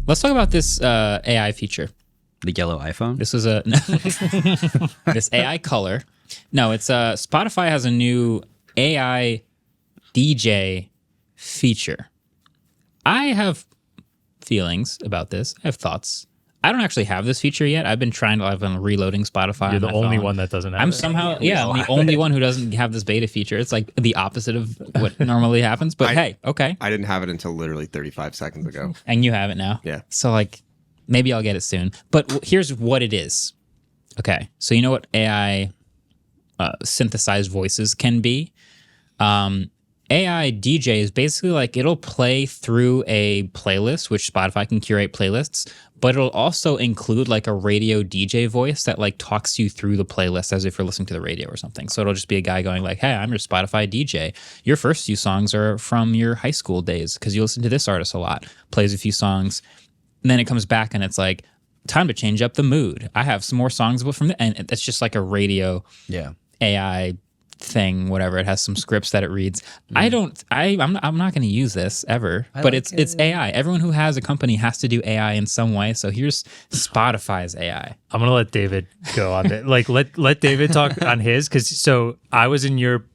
Let's talk about this AI feature. The yellow iPhone? This was this AI color. No, it's Spotify has a new AI DJ feature. I have feelings about this. I have thoughts. I don't actually have this feature yet. I've been reloading Spotify. You're the only phone. one that doesn't have I'm it. somehow, I'm the only one who doesn't have this beta feature. It's like the opposite of what normally happens. But hey, okay. I didn't have it until literally 35 seconds ago. And you have it now. Yeah. So like, maybe I'll get it soon. But here's what it is. Okay. So you know what AI synthesized voices can be? AI DJ is basically like it'll play through a playlist, which Spotify can curate playlists, but it'll also include like a radio DJ voice that like talks you through the playlist as if you're listening to the radio or something. So it'll just be a guy going like, hey, I'm your Spotify DJ. Your first few songs are from your high school days because you listen to this artist a lot. Plays a few songs. And then it comes back and it's like, time to change up the mood. I have some more songs from the, and it's just like a radio AI thing, whatever. It has some scripts that it reads. I'm not going to use this ever, but it's AI. Everyone who has a company has to do AI in some way. So here's Spotify's AI. I'm going to let David go on it. Like let David talk on his, because so I was in your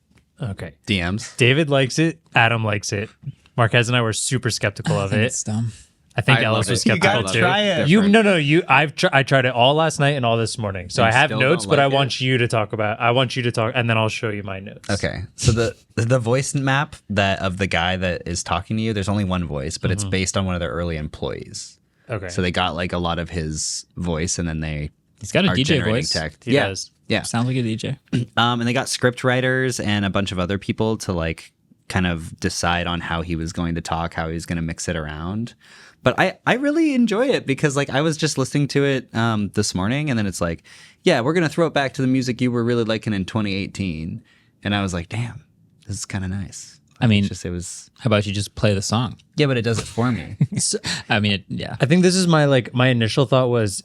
DMs. David likes it. Adam likes it. Marquez and I were super skeptical of it. It's dumb. I think I Ellis love was it. skeptical You gotta too. try it. I tried it all last night and all this morning. So You I have still notes, don't but I like want you to talk about. I want you to talk, and then I'll show you my notes. Okay. So the voice map that of the guy that is talking to you, there's only one voice, but it's based on one of their early employees. Okay. So they got like a lot of his voice, and then He's got a are DJ generating voice. text. He does. Yeah. Sounds like a DJ. And they got script writers and a bunch of other people to like kind of decide on how he was going to talk, how he was going to mix it around. But I really enjoy it because like I was just listening to it this morning, and then it's like, yeah, we're going to throw it back to the music you were really liking in 2018. And I was like, damn, this is kind of nice. I mean, it was. how about you just play the song? Yeah, but it does it for me. I mean, yeah. I think this is my initial thought was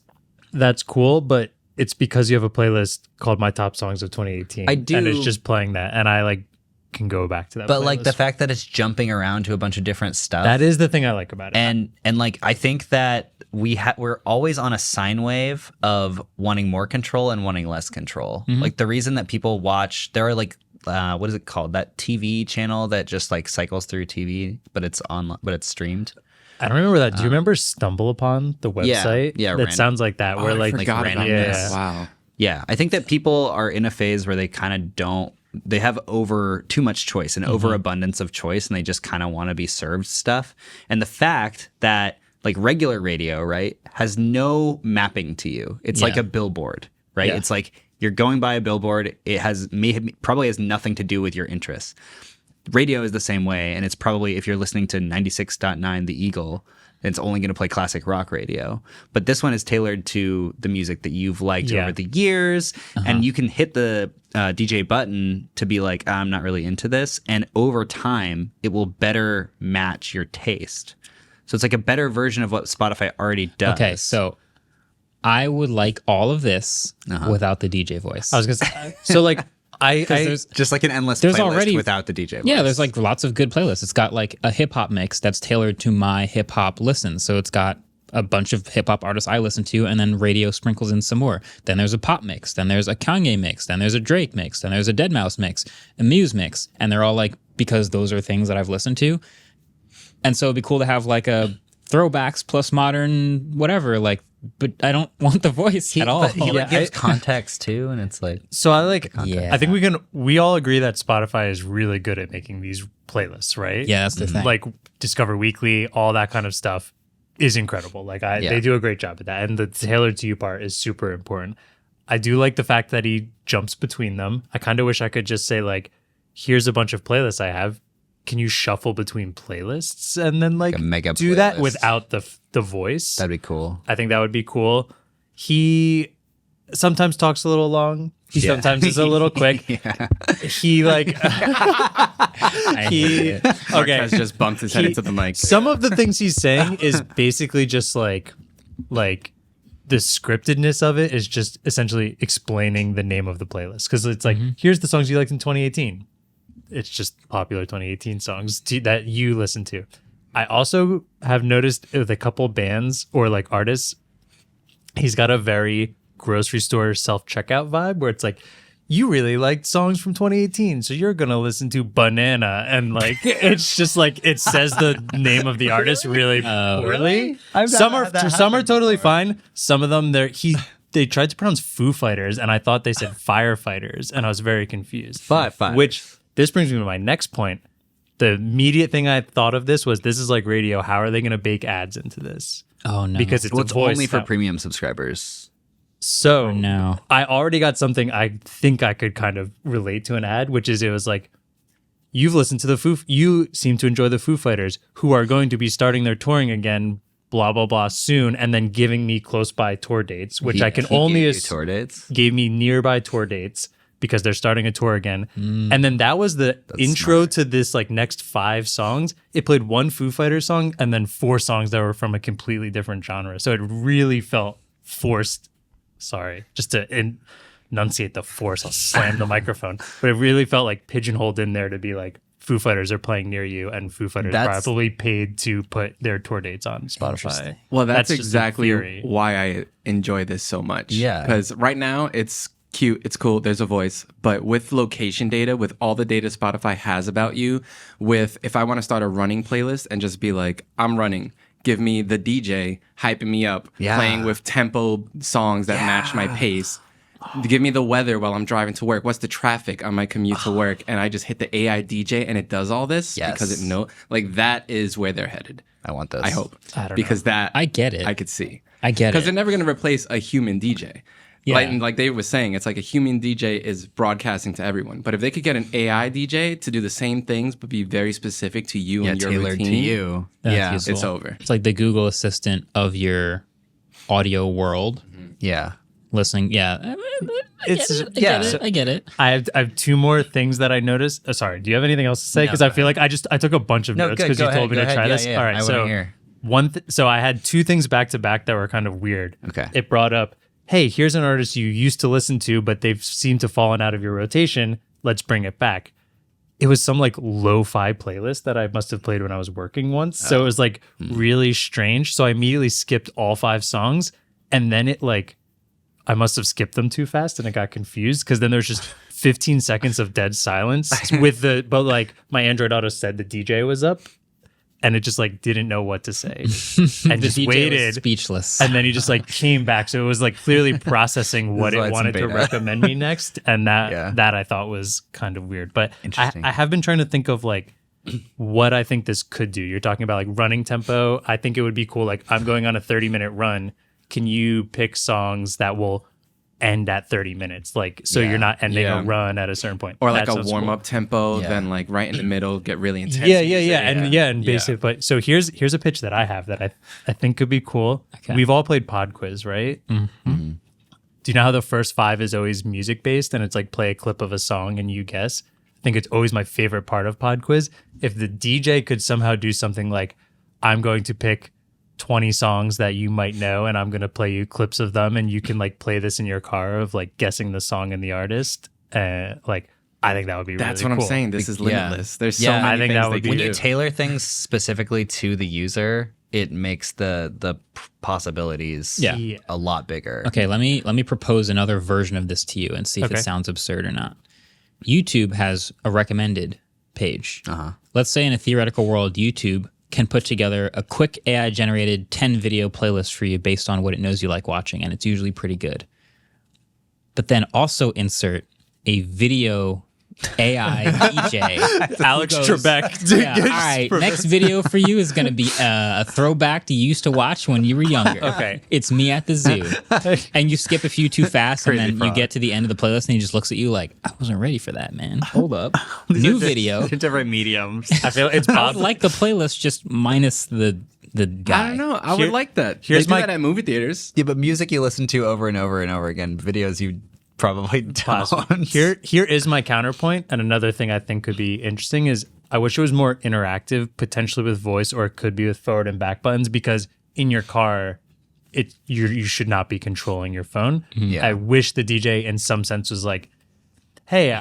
that's cool, but it's because you have a playlist called My Top Songs of 2018. I do. And it's just playing that, and I like can go back to that. But like the playlist. fact that it's jumping around to a bunch of different stuff. That is the thing I like about it. And like I think that we're always on a sine wave of wanting more control and wanting less control. Like the reason that people watch, there are like what is it called? That TV channel that just like cycles through TV, but it's streamed. I don't remember that. Do you remember Stumble Upon the website? yeah, that random. sounds like that. Where like forgot about random- this. yeah. Wow. Yeah, I think that people are in a phase where they kind of don't. They have too much choice, an overabundance of choice, and they just kind of want to be served stuff. And the fact that like regular radio, right, has no mapping to you. It's like a billboard, right? Yeah. It's like you're going by a billboard. It probably has nothing to do with your interests. Radio is the same way, and it's probably if you're listening to 96.9 The Eagle, it's only going to play classic rock radio. But this one is tailored to the music that you've liked over the years, and you can hit the DJ button to be like, I'm not really into this, and over time, it will better match your taste. So it's like a better version of what Spotify already does. Okay, so I would like all of this without the DJ voice. I was gonna say so like I Just like an endless There's playlist already- without the DJ voice. Yeah, there's like lots of good playlists. It's got like a hip hop mix that's tailored to my hip hop listen. So it's got a bunch of hip hop artists I listen to, and then radio sprinkles in some more. Then there's a pop mix. Then there's a Kanye mix. Then there's a Drake mix. Then there's a deadmau5 mix, a Muse mix, and they're all like because those are things that I've listened to. And so it'd be cool to have like a throwbacks plus modern whatever. Like, but I don't want the voice at all. But he like, gives context too, and it's like so I like Yeah. I think we all agree that Spotify is really good at making these playlists, right? Yeah, that's the thing. Like Discover Weekly, all that kind of stuff is incredible. Like they do a great job at that, and the tailored to you part is super important. I do like the fact that he jumps between them. I kind of wish I could just say like, here's a bunch of playlists I have. Can you shuffle between playlists and then like a mega do that playlist. without the voice? that'd be cool. I think that would be cool. He sometimes talks a little long. He sometimes is a little quick. He like he okay. Has just bumped his head into the mic. Some of the things he's saying is basically just like the scriptedness of it is just essentially explaining the name of the playlist because it's like here's the songs you liked in 2018. It's just popular 2018 songs that you listen to. I also have noticed with a couple bands or like artists, he's got a very grocery store self-checkout vibe where it's like, you really liked songs from 2018, so you're gonna listen to Banana, and like it's just like it says the name of the artist really poorly. Some are totally fine. Some of them they tried to pronounce Foo Fighters, and I thought they said Firefighters, and I was very confused. But Which this brings me to my next point. The immediate thing I thought of this is like radio. How are they going to bake ads into this? Oh no, Because it's it's only for premium subscribers. So no. I already got something I think I could kind of relate to an ad, which is it was like, you've listened to you seem to enjoy the Foo Fighters, who are going to be starting their touring again, blah, blah, blah, soon, and then giving me close by tour dates, which I can only tour dates. Gave me nearby tour dates because they're starting a tour again. And then that was the intro to this like next 5 songs. It played one Foo Fighters song and then 4 songs that were from a completely different genre. So it really felt forced. Sorry, just to enunciate the force, I'll slam the microphone. But it really felt like pigeonholed in there to be like, Foo Fighters are playing near you, and Foo Fighters probably paid to put their tour dates on Spotify. Well, that's just a exactly theory. why I enjoy this so much. Yeah. Because right now it's cute, it's cool, there's a voice. But with location data, with all the data Spotify has about you, if I want to start a running playlist and just be like, I'm running, give me the DJ hyping me up, playing with tempo songs that match my pace. Give me the weather while I'm driving to work. What's the traffic on my commute to work? And I just hit the AI DJ and it does all this because that is where they're headed. I want this. I hope. I don't because know. that I get it. I could see. I get it. Because they're never going to replace a human DJ. Yeah. Like David was saying, it's like a human DJ is broadcasting to everyone. But if they could get an AI DJ to do the same things but be very specific to you and your tailored routine, to you. That's it's useful. over. It's like the Google Assistant of your audio world. Yeah. Listening, I get it. I have 2 more things that I noticed. Sorry, do you have anything else to say? Because I feel like I took a bunch of notes because you told me to try this. All right, so I had 2 things back to back that were kind of weird. Okay. It brought up, hey, here's an artist you used to listen to, but they've seemed to fallen out of your rotation. Let's bring it back. It was some like lo-fi playlist that I must have played when I was working once. So it was like really strange. So I immediately skipped all 5 songs, and then it like, I must have skipped them too fast and it got confused because then there's just 15 seconds of dead silence but like my Android Auto said the DJ was up and it just like didn't know what to say and just DJ waited was speechless. and then he just like came back. So it was like clearly processing what it wanted to recommend me next. And that I thought was kind of weird, but I have been trying to think of like what I think this could do. You're talking about like running tempo. I think it would be cool. Like I'm going on a 30-minute run. Can you pick songs that will end at 30 minutes? Like, so you're not ending a run at a certain point. Or like a warm-up tempo, then like right in the middle, get really intense. And basically, but so here's a pitch that I have that I think could be cool. Okay. We've all played Pod Quiz, right? Mm-hmm. Do you know how the first 5 is always music-based and it's like play a clip of a song and you guess? I think it's always my favorite part of Pod Quiz. If the DJ could somehow do something like, I'm going to pick 20 songs that you might know and I'm going to play you clips of them and you can like play this in your car of like guessing the song and the artist. Like I think that would be That's really what cool. I'm saying. This is limitless. There's so many I think things that would be When do. you tailor things specifically to the user, it makes the possibilities a lot bigger. Okay, let me propose another version of this to you and see if it sounds absurd or not. YouTube has a recommended page. Let's say in a theoretical world, YouTube can put together a quick AI-generated 10-video playlist for you based on what it knows you like watching, and it's usually pretty good. But then also insert a video AI DJ. Alex Trebek. Yeah, all right, next video for you is going to be a throwback to you used to watch when you were younger. Okay. It's me at the zoo. And you skip a few too fast, and then you get to the end of the playlist, and he just looks at you like, I wasn't ready for that, man. Hold up. New video. Different mediums. I feel it's I would like the playlist just minus the guy. I don't know. I would like that. Here's they do my- that at movie theaters. Yeah, but music you listen to over and over and over again. Videos you probably don't. Here is my counterpoint, and another thing I think could be interesting is I wish it was more interactive, potentially with voice, or it could be with forward and back buttons, because in your car, you should not be controlling your phone. Yeah. I wish the DJ in some sense was like, hey,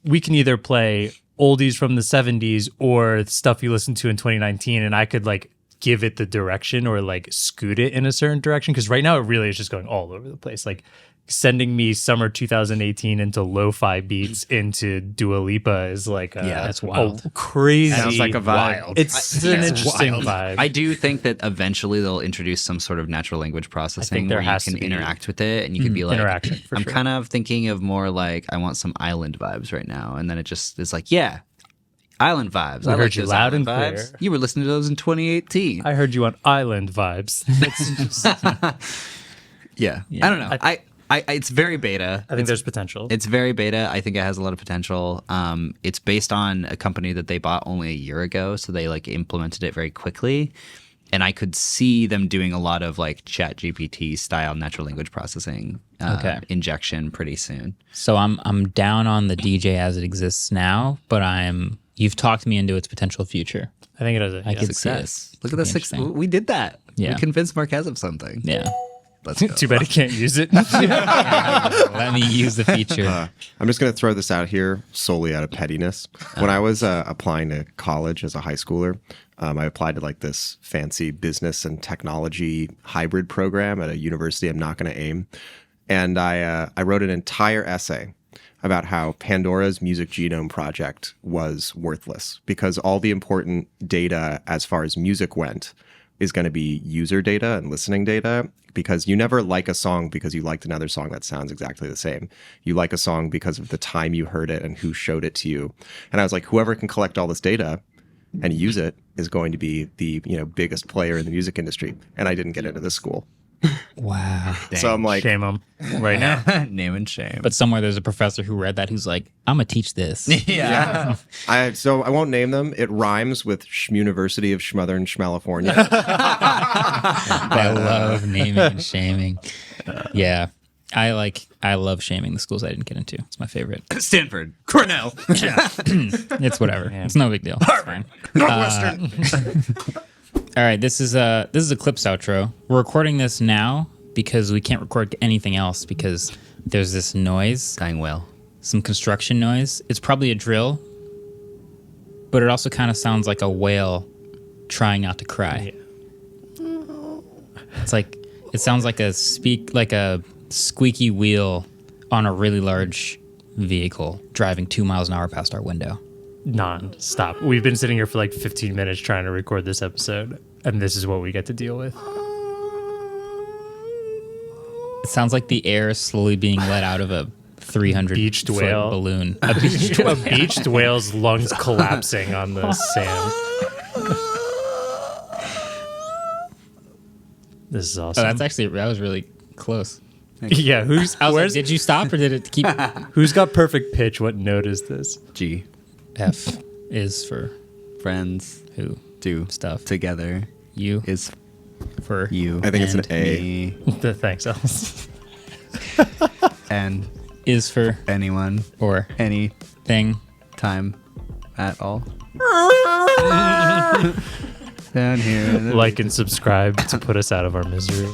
we can either play oldies from the 70s or stuff you listened to in 2019, and I could like give it the direction or like scoot it in a certain direction. Because right now it really is just going all over the place. Like sending me summer 2018 into lo-fi beats into Dua Lipa is like that's wild. Crazy. Sounds like a vibe. It's an interesting vibe. I do think that eventually they'll introduce some sort of natural language processing there where you has can to be interact with it, and you can be like, interaction, for I'm sure. kind of thinking of more like I want some island vibes right now, and then it just is like, yeah, island vibes. We I heard like you those loud island and vibes. clear. You were listening to those in 2018. I heard you on Island Vibes. Yeah. I don't know. I it's very beta. I think there's potential. It's very beta. I think it has a lot of potential. It's based on a company that they bought only a year ago, so they like implemented it very quickly. And I could see them doing a lot of like Chat GPT style natural language processing injection pretty soon. So I'm down on the DJ as it exists now, but you've talked me into its potential future. I think it has a I could see it. Success. Look at the Could be 6. interesting. We did that. Yeah. We convinced Marques of something. Yeah. Let's go. Too bad he can't use it. Let me use the feature. I'm just going to throw this out here solely out of pettiness. When I was applying to college as a high schooler, I applied to like this fancy business and technology hybrid program at a university I'm not going to aim. And I wrote an entire essay about how Pandora's Music Genome Project was worthless because all the important data as far as music went is going to be user data and listening data, because you never like a song because you liked another song that sounds exactly the same. You like a song because of the time you heard it and who showed it to you. And I was like, whoever can collect all this data and use it is going to be the biggest player in the music industry. And I didn't get into this school. Wow. So I'm like, Shame him right now. Name and shame. But somewhere there's a professor who read that who's like, I'm going to teach this. yeah. so I won't name them. It rhymes with Schmuniversity of Schmothern Schmalifornia. I love naming and shaming. Yeah. I love shaming the schools I didn't get into. It's my favorite. Stanford. Cornell. It's whatever. It's no big deal. It's fine. Northwestern. All right, this is a Clips outro. We're recording this now because we can't record anything else because there's this noise, Dying whale. some construction noise. It's probably a drill, but it also kind of sounds like a whale trying not to cry. It's like it sounds like a squeaky wheel on a really large vehicle driving 2 miles an hour past our window. Non-stop. We've been sitting here for like 15 minutes trying to record this episode, and this is what we get to deal with. It sounds like the air is slowly being let out of a 300 Beached foot whale. balloon. A beached whale's lungs collapsing on the sand. This is awesome. That was really close. Yeah, I was like, did you stop or did it keep? who's got perfect pitch? What note is this? G. F is for Friends who do stuff. together. U Is for you. I think it's an And A. Me. Thanks, Alice. And is for anyone. or Any thing. time at all. Down here. Like and subscribe to put us out of our misery.